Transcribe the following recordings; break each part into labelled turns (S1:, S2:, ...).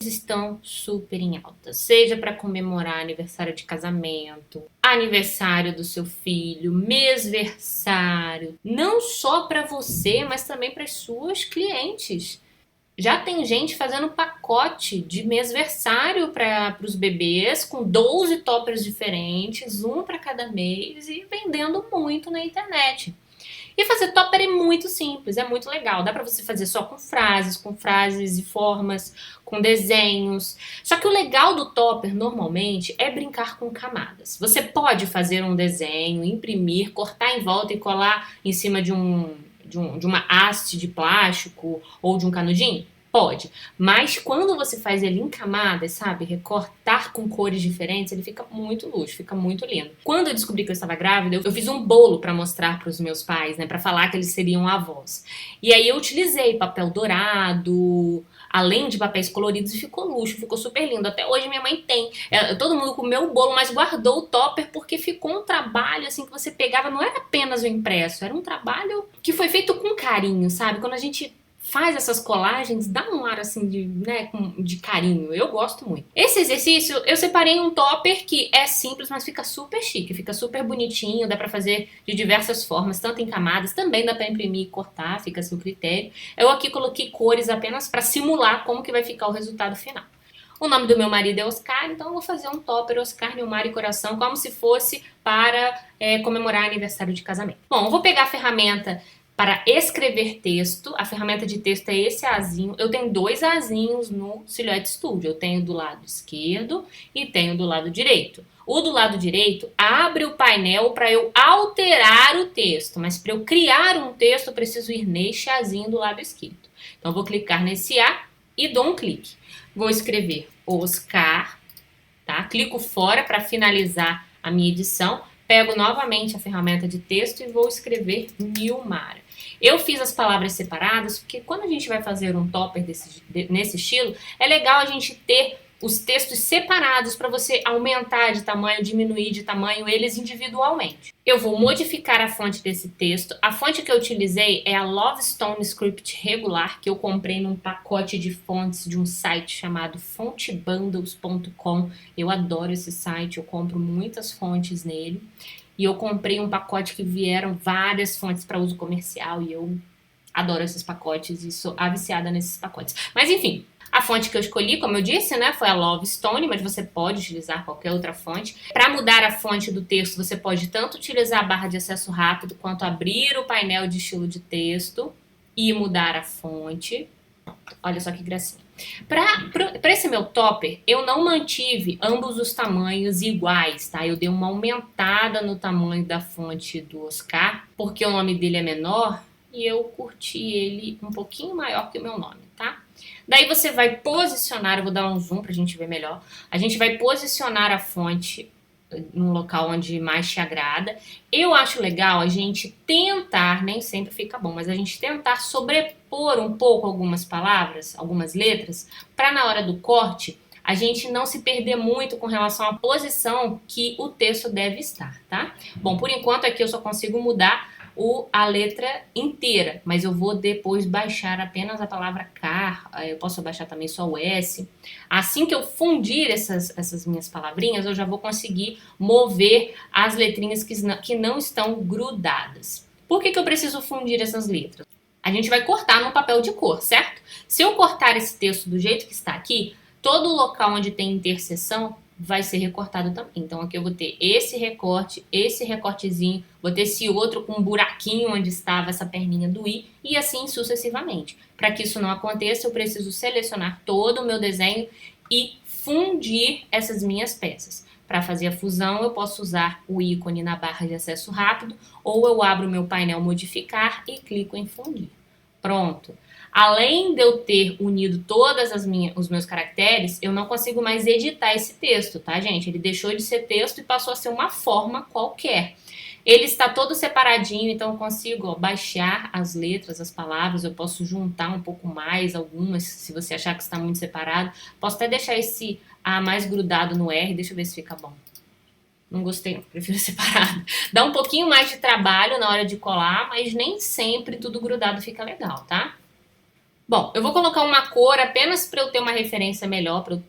S1: estão super em alta, seja para comemorar aniversário de casamento, aniversário do seu filho, mêsversário, não só para você, mas também para as suas clientes. Já tem gente fazendo pacote de mêsversário para os bebês com 12 toppers diferentes, um para cada mês e vendendo muito na internet. E fazer topper é muito simples, é muito legal. Dá pra você fazer só com frases e formas, com desenhos. Só que o legal do topper, normalmente, é brincar com camadas. Você pode fazer um desenho, imprimir, cortar em volta e colar em cima de uma haste de plástico ou de um canudinho? Pode, mas quando você faz ele em camadas, sabe, recortar com cores diferentes, ele fica muito luxo, fica muito lindo. Quando eu descobri que eu estava grávida, eu fiz um bolo para mostrar para os meus pais, né, para falar que eles seriam avós. E aí eu utilizei papel dourado, além de papéis coloridos, e ficou luxo, ficou super lindo. Até hoje minha mãe tem. Todo mundo comeu o bolo, mas guardou o topper porque ficou um trabalho assim que você pegava, não era apenas o impresso, era um trabalho que foi feito com carinho, sabe? Quando a gente faz essas colagens, dá um ar assim de, né, de carinho. Eu gosto muito. Esse exercício, eu separei um topper que é simples, mas fica super chique, fica super bonitinho, dá pra fazer de diversas formas, tanto em camadas, também dá pra imprimir e cortar, fica a seu critério. Eu aqui coloquei cores apenas pra simular como que vai ficar o resultado final. O nome do meu marido é Oscar, então eu vou fazer um topper Oscar, Nilmar e Coração, como se fosse para comemorar aniversário de casamento. Bom, eu vou pegar a ferramenta para escrever texto. A ferramenta de texto é esse azinho. Eu tenho dois azinhos no Silhouette Studio. Eu tenho do lado esquerdo e tenho do lado direito. O do lado direito abre o painel para eu alterar o texto, mas para eu criar um texto eu preciso ir neste azinho do lado esquerdo. Então eu vou clicar nesse A e dou um clique. Vou escrever Oscar, tá? Clico fora para finalizar a minha edição. Pego novamente a ferramenta de texto e vou escrever Nilmar. Eu fiz as palavras separadas porque quando a gente vai fazer um topper nesse estilo, é legal a gente ter os textos separados para você aumentar de tamanho, diminuir de tamanho eles individualmente. Eu vou modificar a fonte desse texto. A fonte que eu utilizei é a Lovestone Script regular, que eu comprei num pacote de fontes de um site chamado fontebundles.com. Eu adoro esse site, eu compro muitas fontes nele. E eu comprei um pacote que vieram várias fontes para uso comercial e eu adoro esses pacotes e sou viciada nesses pacotes. Mas enfim, a fonte que eu escolhi, como eu disse, né, foi a Lovestone, mas você pode utilizar qualquer outra fonte. Para mudar a fonte do texto, você pode tanto utilizar a barra de acesso rápido, quanto abrir o painel de estilo de texto e mudar a fonte. Olha só que gracinha. Para esse meu topper, eu não mantive ambos os tamanhos iguais, tá? Eu dei uma aumentada no tamanho da fonte do Oscar, porque o nome dele é menor, e eu curti ele um pouquinho maior que o meu nome, tá? Daí você vai posicionar, eu vou dar um zoom pra gente ver melhor. A gente vai posicionar a fonte num local onde mais te agrada. Eu acho legal a gente tentar, nem sempre fica bom, mas a gente tentar sobrepor um pouco algumas palavras, algumas letras, para na hora do corte a gente não se perder muito com relação à posição que o texto deve estar, tá? Bom, por enquanto aqui eu só consigo mudar a letra inteira, mas eu vou depois baixar apenas a palavra car, eu posso baixar também só o S. Assim que eu fundir essas minhas palavrinhas, eu já vou conseguir mover as letrinhas que não estão grudadas. Por que eu preciso fundir essas letras? A gente vai cortar no papel de cor, certo? Se eu cortar esse texto do jeito que está aqui, todo local onde tem interseção vai ser recortado também. Então aqui eu vou ter esse recortezinho, vou ter esse outro com um buraquinho onde estava essa perninha do i e assim sucessivamente. Para que isso não aconteça, eu preciso selecionar todo o meu desenho e fundir essas minhas peças. Para fazer a fusão, eu posso usar o ícone na barra de acesso rápido ou eu abro o meu painel modificar e clico em fundir. Pronto. Além de eu ter unido todas os meus caracteres, eu não consigo mais editar esse texto, tá, gente? Ele deixou de ser texto e passou a ser uma forma qualquer. Ele está todo separadinho, então eu consigo baixar as letras, as palavras, eu posso juntar um pouco mais algumas, se você achar que está muito separado. Posso até deixar esse A mais grudado no R, deixa eu ver se fica bom. Não gostei, não, prefiro separado. Dá um pouquinho mais de trabalho na hora de colar, mas nem sempre tudo grudado fica legal, tá? Bom, eu vou colocar uma cor apenas para eu ter uma referência melhor, para eu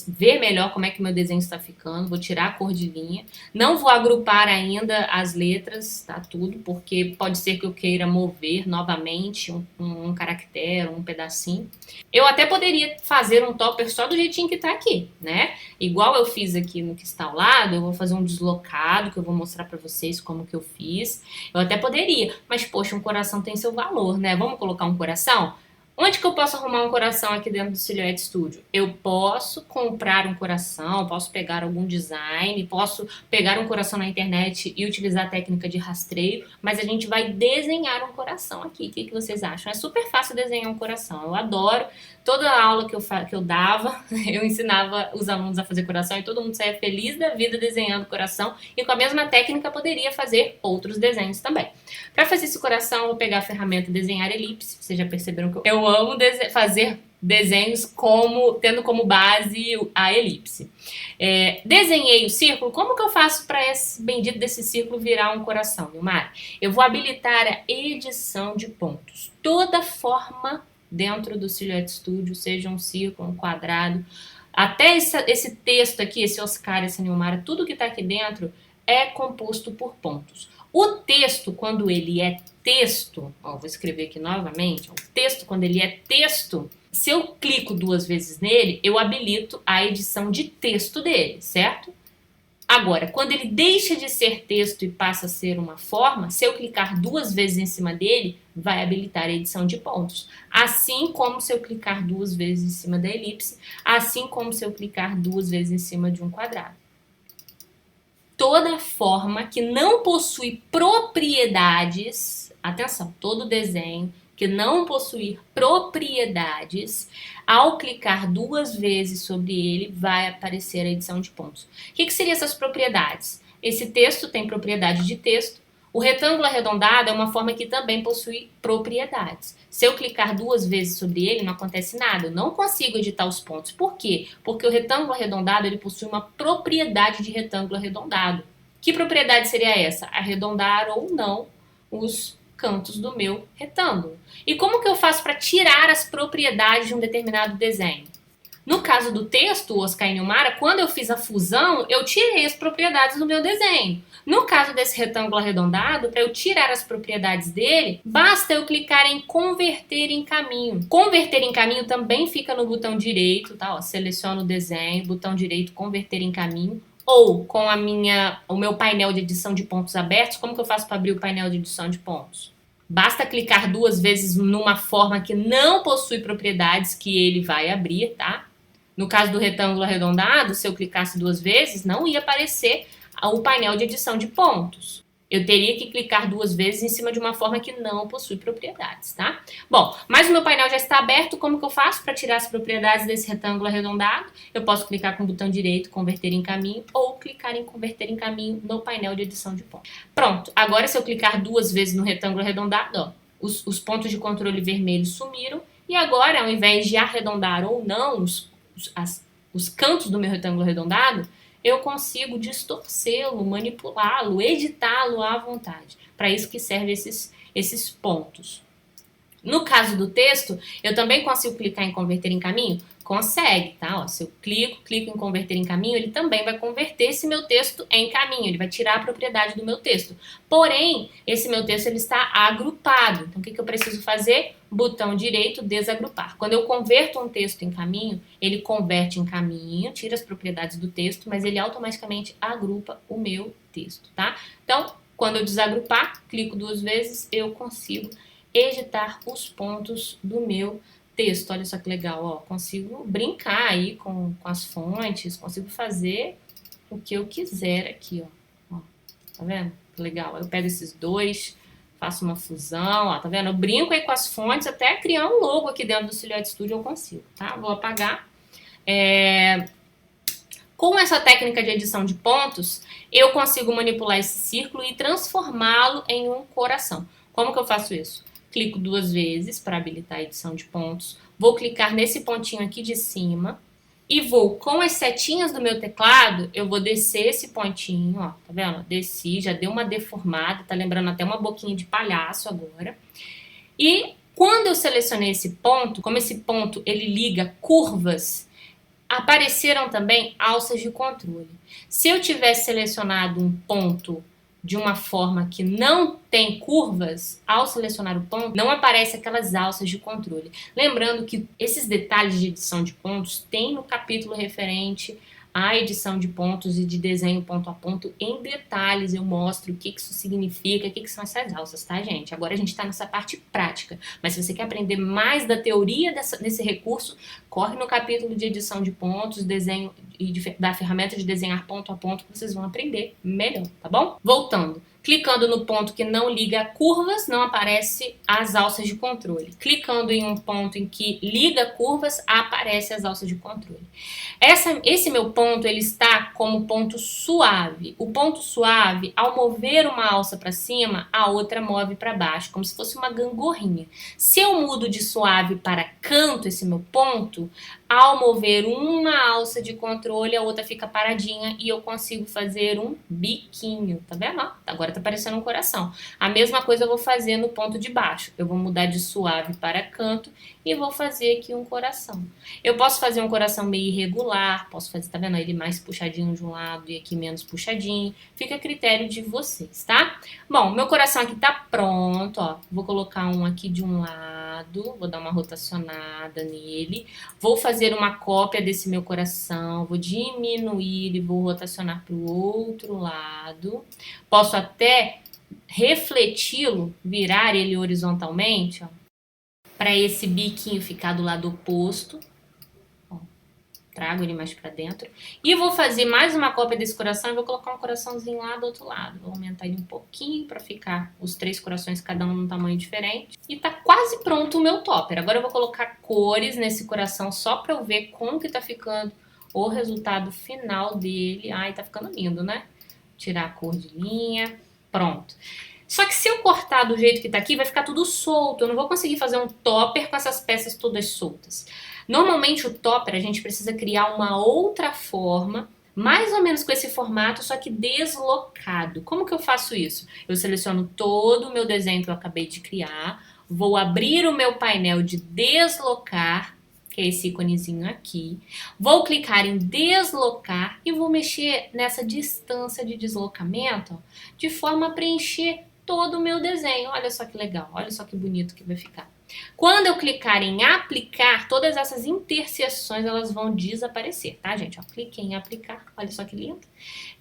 S1: ver melhor como é que meu desenho está ficando. Vou tirar a cor de linha. Não vou agrupar ainda as letras, tá? Tudo, porque pode ser que eu queira mover novamente um caractere, um pedacinho. Eu até poderia fazer um topper só do jeitinho que tá aqui, né? Igual eu fiz aqui no que está ao lado, eu vou fazer um deslocado, que eu vou mostrar para vocês como que eu fiz. Eu até poderia, mas poxa, um coração tem seu valor, né? Vamos colocar um coração? Onde que eu posso arrumar um coração aqui dentro do Silhouette Studio? Eu posso comprar um coração, posso pegar algum design, posso pegar um coração na internet e utilizar a técnica de rastreio, mas a gente vai desenhar um coração aqui. O que vocês acham? É super fácil desenhar um coração. Eu adoro. Toda a aula que eu dava, eu ensinava os alunos a fazer coração e todo mundo saía feliz da vida desenhando coração e com a mesma técnica poderia fazer outros desenhos também. Para fazer esse coração, eu vou pegar a ferramenta Desenhar Elipse. Vocês já perceberam que eu amo fazer desenhos tendo como base a elipse. Desenhei o círculo. Como que eu faço para esse bendito desse círculo virar um coração, Nilmar? Eu vou habilitar a edição de pontos. Toda forma dentro do Silhouette Studio, seja um círculo, um quadrado, até esse texto aqui, esse Oscar, essa Nilmara, tudo que está aqui dentro é composto por pontos. O texto, quando ele é texto, vou escrever aqui novamente, o texto, quando ele é texto, se eu clico 2 vezes nele, eu habilito a edição de texto dele, certo? Agora, quando ele deixa de ser texto e passa a ser uma forma, se eu clicar 2 vezes em cima dele, vai habilitar a edição de pontos. Assim como se eu clicar 2 vezes em cima da elipse, assim como se eu clicar 2 vezes em cima de um quadrado. Toda forma que não possui propriedades, atenção, todo desenho que não possuir propriedades, ao clicar 2 vezes sobre ele, vai aparecer a edição de pontos. O que seriam essas propriedades? Esse texto tem propriedade de texto. O retângulo arredondado é uma forma que também possui propriedades. Se eu clicar 2 vezes sobre ele, não acontece nada. Eu não consigo editar os pontos. Por quê? Porque o retângulo arredondado ele possui uma propriedade de retângulo arredondado. Que propriedade seria essa? Arredondar ou não os cantos do meu retângulo. E como que eu faço para tirar as propriedades de um determinado desenho? No caso do texto, Oscar e Nilmara, quando eu fiz a fusão, eu tirei as propriedades do meu desenho. No caso desse retângulo arredondado, para eu tirar as propriedades dele, basta eu clicar em converter em caminho. Converter em caminho também fica no botão direito, tá? Ó, seleciono o desenho, botão direito, converter em caminho. Ou com o meu painel de edição de pontos abertos, como que eu faço para abrir o painel de edição de pontos? Basta clicar 2 vezes numa forma que não possui propriedades que ele vai abrir, tá? No caso do retângulo arredondado, se eu clicasse 2 vezes, não ia aparecer o painel de edição de pontos. Eu teria que clicar 2 vezes em cima de uma forma que não possui propriedades, tá? Bom, mas o meu painel já está aberto, como que eu faço para tirar as propriedades desse retângulo arredondado? Eu posso clicar com o botão direito, converter em caminho, ou clicar em converter em caminho no painel de edição de pontos. Pronto, agora se eu clicar 2 vezes no retângulo arredondado, ó, os pontos de controle vermelho sumiram, e agora, ao invés de arredondar ou não os cantos do meu retângulo arredondado, eu consigo distorcê-lo, manipulá-lo, editá-lo à vontade. Para isso que servem esses pontos. No caso do texto, eu também consigo clicar em converter em caminho? Consegue, tá? Ó, se eu clico em converter em caminho, ele também vai converter esse meu texto em caminho, ele vai tirar a propriedade do meu texto. Porém, esse meu texto ele está agrupado. Então, o que eu preciso fazer? Botão direito, desagrupar. Quando eu converto um texto em caminho, ele converte em caminho, tira as propriedades do texto, mas ele automaticamente agrupa o meu texto, tá? Então, quando eu desagrupar, clico 2 vezes, eu consigo editar os pontos do meu texto. Olha só que legal, ó. Consigo brincar aí com as fontes, consigo fazer o que eu quiser aqui, ó. Tá vendo? Legal. Eu pego esses 2, faço uma fusão, ó, tá vendo? Eu brinco aí com as fontes, até criar um logo aqui dentro do Silhouette Studio eu consigo, tá? Vou apagar. Com essa técnica de edição de pontos, eu consigo manipular esse círculo e transformá-lo em um coração. Como que eu faço isso? Clico 2 vezes para habilitar a edição de pontos. Vou clicar nesse pontinho aqui de cima e vou, com as setinhas do meu teclado, eu vou descer esse pontinho, ó, tá vendo? Desci, já deu uma deformada, tá lembrando até uma boquinha de palhaço agora. E Quando eu selecionei esse ponto, como esse ponto ele liga curvas, apareceram também alças de controle. Se eu tivesse selecionado um ponto de uma forma que não tem curvas, ao selecionar o ponto, não aparece aquelas alças de controle. Lembrando que esses detalhes de edição de pontos tem no capítulo referente à edição de pontos e de desenho ponto a ponto. Em detalhes eu mostro o que isso significa, o que são essas alças, tá, gente? Agora a gente tá nessa parte prática, mas se você quer aprender mais da teoria desse recurso, corre no capítulo de edição de pontos, desenho e da ferramenta de desenhar ponto a ponto, que vocês vão aprender melhor, tá bom? Voltando. Clicando no ponto que não liga curvas, não aparece as alças de controle. Clicando em um ponto em que liga curvas, aparece as alças de controle. Esse meu ponto, ele está como ponto suave. O ponto suave, ao mover uma alça para cima, a outra move para baixo, como se fosse uma gangorrinha. Se eu mudo de suave para canto esse meu ponto, ao mover uma alça de controle, a outra fica paradinha e eu consigo fazer um biquinho, tá vendo? Agora tá parecendo um coração. A mesma coisa eu vou fazer no ponto de baixo. Eu vou mudar de suave para canto e vou fazer aqui um coração. Eu posso fazer um coração meio irregular, posso fazer, tá vendo? Ele mais puxadinho de um lado e aqui menos puxadinho. Fica a critério de vocês, tá? Bom, meu coração aqui tá pronto, ó. Vou colocar um aqui de um lado, vou dar uma rotacionada nele. Vou fazer uma cópia desse meu coração, vou diminuir e vou rotacionar para o outro lado. Posso até refleti-lo, virar ele horizontalmente, ó, para esse biquinho ficar do lado oposto. Ó, trago ele mais para dentro. E vou fazer mais uma cópia desse coração e vou colocar um coraçãozinho lá do outro lado. Vou aumentar ele um pouquinho para ficar os 3 corações, cada um num tamanho diferente. E tá quase pronto o meu topper. Agora eu vou colocar cores nesse coração só para eu ver como que tá ficando o resultado final dele. Ai, tá ficando lindo, né? Tirar a cor de linha. Pronto. Só que se eu cortar do jeito que tá aqui, vai ficar tudo solto. Eu não vou conseguir fazer um topper com essas peças todas soltas. Normalmente o topper a gente precisa criar uma outra forma, mais ou menos com esse formato, só que deslocado. Como que eu faço isso? Eu seleciono todo o meu desenho que eu acabei de criar, vou abrir o meu painel de deslocar, que é esse íconezinho aqui, vou clicar em deslocar e vou mexer nessa distância de deslocamento, ó, de forma a preencher todo o meu desenho. Olha só que legal, olha só que bonito que vai ficar. Quando eu clicar em aplicar, todas essas interseções elas vão desaparecer, tá, gente? Ó, cliquei em aplicar, olha só que lindo.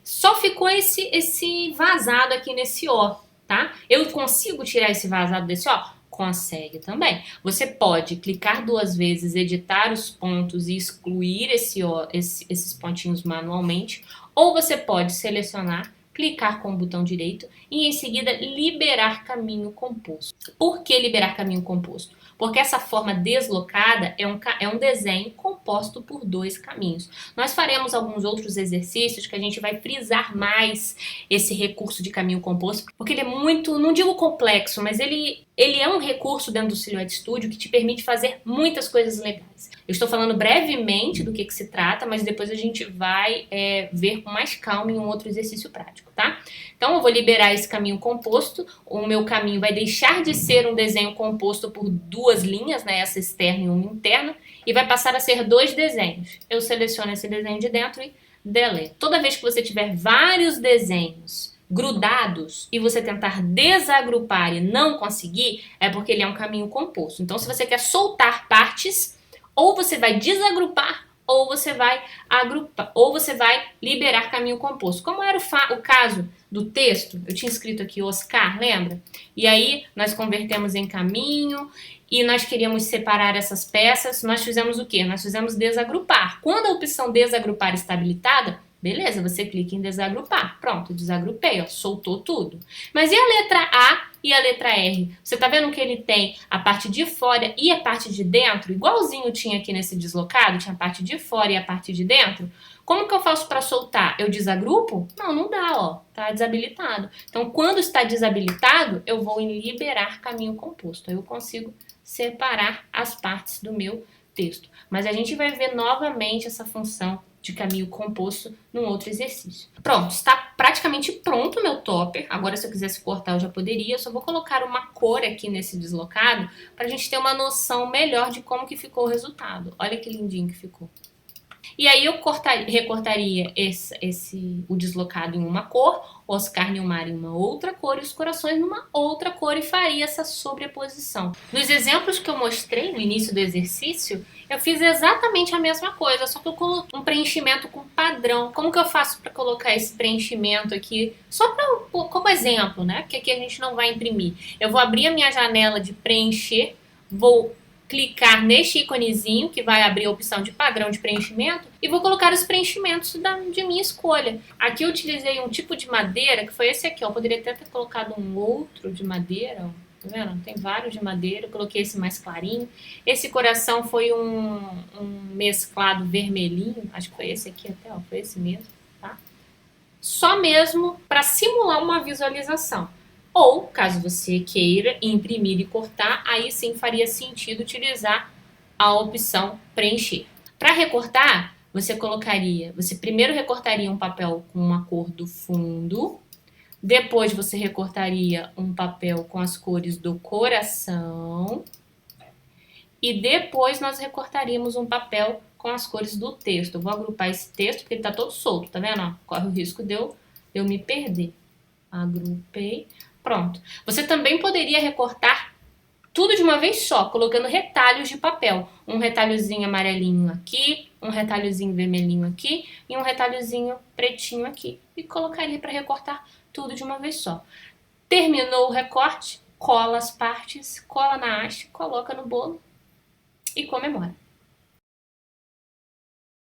S1: Só ficou esse vazado aqui nesse ó, tá? Eu consigo tirar esse vazado desse ó? Consegue também. Você pode clicar 2 vezes, editar os pontos e excluir esses pontinhos manualmente, ou você pode selecionar, clicar com o botão direito e em seguida liberar caminho composto. Por que liberar caminho composto? Porque essa forma deslocada é um desenho composto por 2 caminhos. Nós faremos alguns outros exercícios que a gente vai frisar mais esse recurso de caminho composto, porque ele é muito, não digo complexo, mas ele é um recurso dentro do Silhouette Studio que te permite fazer muitas coisas legais. Eu estou falando brevemente do que se trata, mas depois a gente vai ver com mais calma em um outro exercício prático, tá? Então eu vou liberar esse caminho composto, o meu caminho vai deixar de ser um desenho composto por 2 linhas, né, essa externa e uma interna, e vai passar a ser 2 desenhos. Eu seleciono esse desenho de dentro e deleto. Toda vez que você tiver vários desenhos grudados e você tentar desagrupar e não conseguir, é porque ele é um caminho composto. Então, se você quer soltar partes, ou você vai desagrupar, ou você vai agrupar, ou você vai liberar caminho composto. Como era o caso do texto, eu tinha escrito aqui Oscar, lembra? E aí nós convertemos em caminho e nós queríamos separar essas peças. Nós fizemos o quê? Nós fizemos desagrupar. Quando a opção desagrupar está habilitada, beleza, você clica em desagrupar. Pronto, desagrupei, ó, soltou tudo. Mas e a letra A e a letra R? Você tá vendo que ele tem a parte de fora e a parte de dentro? Igualzinho tinha aqui nesse deslocado, tinha a parte de fora e a parte de dentro. Como que eu faço para soltar? Eu desagrupo? Não, não dá, ó, tá desabilitado. Então, quando está desabilitado, eu vou em liberar caminho composto. Aí eu consigo separar as partes do meu texto. Mas a gente vai ver novamente essa função de caminho composto num outro exercício. Pronto, está praticamente pronto o meu topper. Agora, se eu quisesse cortar, eu já poderia. Eu só vou colocar uma cor aqui nesse deslocado para a gente ter uma noção melhor de como que ficou o resultado. Olha que lindinho que ficou. E aí eu recortaria o deslocado em uma cor, o Oscar Nilmar em uma outra cor e os corações numa outra cor e faria essa sobreposição. Nos exemplos que eu mostrei no início do exercício, eu fiz exatamente a mesma coisa, só que eu coloquei um preenchimento com padrão. Como que eu faço para colocar esse preenchimento aqui? Só como exemplo, né? Porque aqui a gente não vai imprimir. Eu vou abrir a minha janela de preencher, vou clicar neste íconezinho que vai abrir a opção de padrão de preenchimento e vou colocar os preenchimentos de minha escolha. Aqui eu utilizei um tipo de madeira, que foi esse aqui, ó. Eu poderia até ter colocado um outro de madeira, ó. Tá vendo? Tem vários de madeira, eu coloquei esse mais clarinho. Esse coração foi um mesclado vermelhinho, acho que foi esse aqui até, ó, foi esse mesmo, tá? Só mesmo para simular uma visualização. Ou, caso você queira imprimir e cortar, aí sim faria sentido utilizar a opção preencher. Para recortar, você primeiro recortaria um papel com uma cor do fundo, depois você recortaria um papel com as cores do coração e depois nós recortaríamos um papel com as cores do texto. Eu vou agrupar esse texto porque ele está todo solto, tá vendo? Corre o risco de eu me perder. Agrupei. Pronto. Você também poderia recortar tudo de uma vez só, colocando retalhos de papel. Um retalhozinho amarelinho aqui, um retalhozinho vermelhinho aqui e um retalhozinho pretinho aqui. E colocaria para recortar tudo de uma vez só. Terminou o recorte, cola as partes, cola na haste, coloca no bolo e comemora.